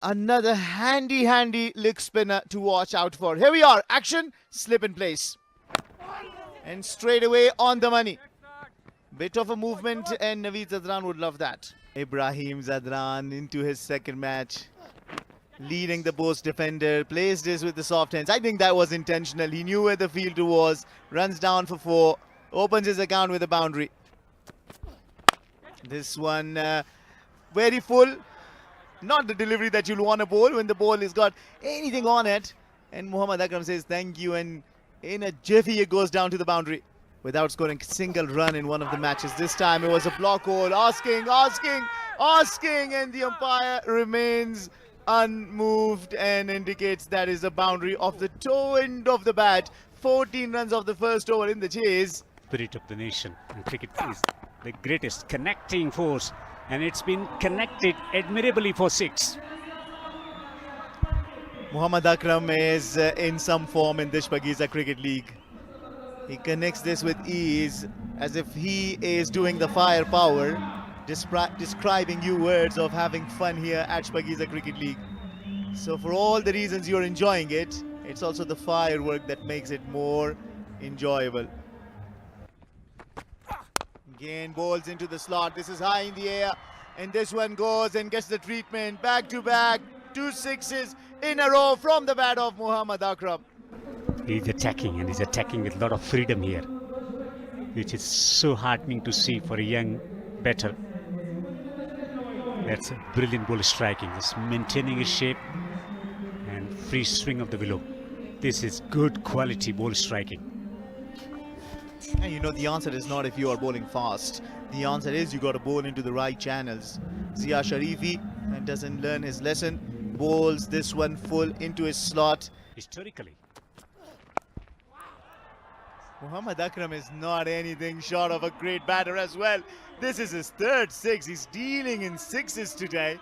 Another handy leg spinner to watch out for. Here we are. Action. Slip in place. And straight away on the money. Bit of a movement, and Naveed Zadran would love that. Ibrahim Zadran into his second match. Leading the post defender. Placed this with the soft hands. I think that was intentional. He knew where the fielder was. Runs down for 4. Opens his account with a boundary. This one very full. Not the delivery that you'll want to bowl when the ball has got anything on it. And Muhammad Akram says thank you, and in a jiffy it goes down to the boundary without scoring a single run in one of the matches. This time it was a block hole, asking, and the umpire remains unmoved and indicates that is a boundary off the toe end of the bat. 14 runs of the first over in the chase. Spirit of the nation, and cricket is the greatest connecting force, and it's been connected admirably for 6. Muhammad Akram is in some form in this Pakiza Cricket League. He connects this with ease, as if he is doing the firepower, describing you words of having fun here at Pakiza Cricket League. So for all the reasons you're enjoying it, it's also the firework that makes it more enjoyable. Again, balls into the slot. This is high in the air, and this one goes and gets the treatment. Back to back, 2 sixes in a row from the bat of Muhammad Akram. He's attacking, and he's attacking with a lot of freedom here, which is so heartening to see for a young batter. That's a brilliant ball striking, just maintaining his shape and free swing of the willow. This is good quality ball striking. And you know, the answer is not if you are bowling fast. The answer is you got to bowl into the right channels. Zia Sharifi doesn't learn his lesson. Bowls this one full into his slot. Historically, Muhammad Akram is not anything short of a great batter as well. This is his third 6. He's dealing in 6s today.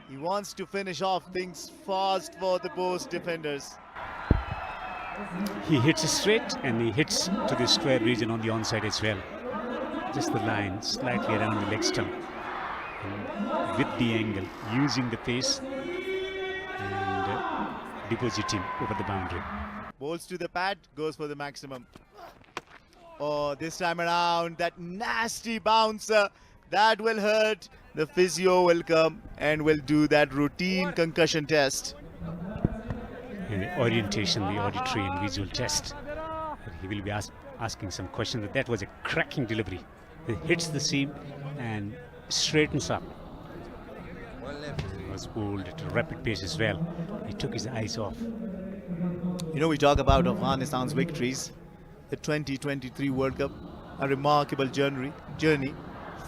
He wants to finish off things fast for the post defenders. he hits straight, and he hits to the square region on the onside as well. Just the line slightly around the leg stump, and with the angle, using the pace and depositing over the boundary. Bowls to the pad, goes for the maximum. Oh, this time around, that nasty bouncer, that will hurt. The physio will come and will do that routine concussion test. And the orientation, the auditory and visual test. He will be asking some questions. That was a cracking delivery. It hits the seam and straightens up. He was bowled at a rapid pace as well. He took his eyes off. You know, we talk about Afghanistan's victories, the 2023 World Cup, a remarkable journey.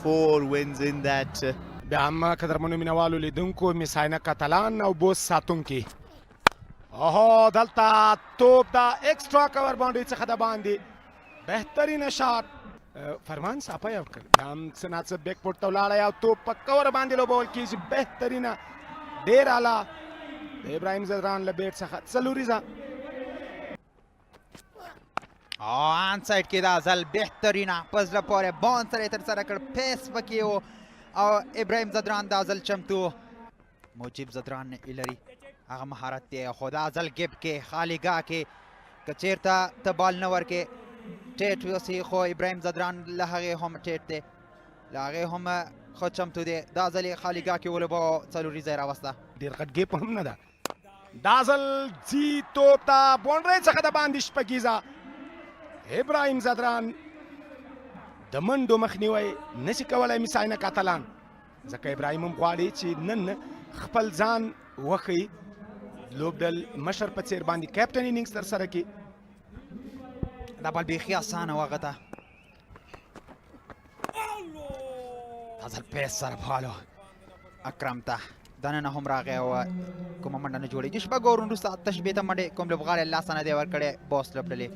4 wins in that. بعما كدرمنو منوالو لدنكو مساينا كاتالان او بوس ساتونكي اوهو دلتا توپ دا اکسترا کور باونډري څخه د باندې بهترینه شاټ فرمان صاحب یو کړ هم سناڅ بیک پورت ولاړی او توپ په کور باندې لوبول کیږي بهترینه ډیر اعلی د ابراهیم زدران له بیټ څخه څلوریزه آن سایډ کې دا ځل بهترینه په زړه پورې بان سره یې ترسره کړ پیس پکې و او ابراهیم زدران دا ځل چمتو موجب زدران نه لري هغه مهارت دی خو دا ځل ګیپ کې خالیګاه کې که چېرته ته بال نه ورکې ټیټ اوسي خو ابراهیم زدران له هغې هم ټیټ دی له هغې هم ښه چمتو دی دا ځل یې خالیګاه کې ولوبه څلوریزه یې راوسته ډیر غټ ګیپ هم نه ده دا ځل ځي توپ ته باونډرۍ څخه د باندې شپږیزه ابراهیم زدران د منډو مخنیوی نشي کولی مساینه کاتالان ځکه ابراهیم هم غواړي چې نن خپل ځان وښیي لوبډل مشر په څیر باندې کیپټن انینګز ترسره کړي دا بال بیخي اسانه و هغه ته دا ځل پیس سره بال اکرم ته دننه هم راغی او کومه منډه نه جوړېږي شپږ اورونو وروسته 8 شپېته منډې کوم لوبغاړی لاسه نه دی ورکړی بوس لوبډلې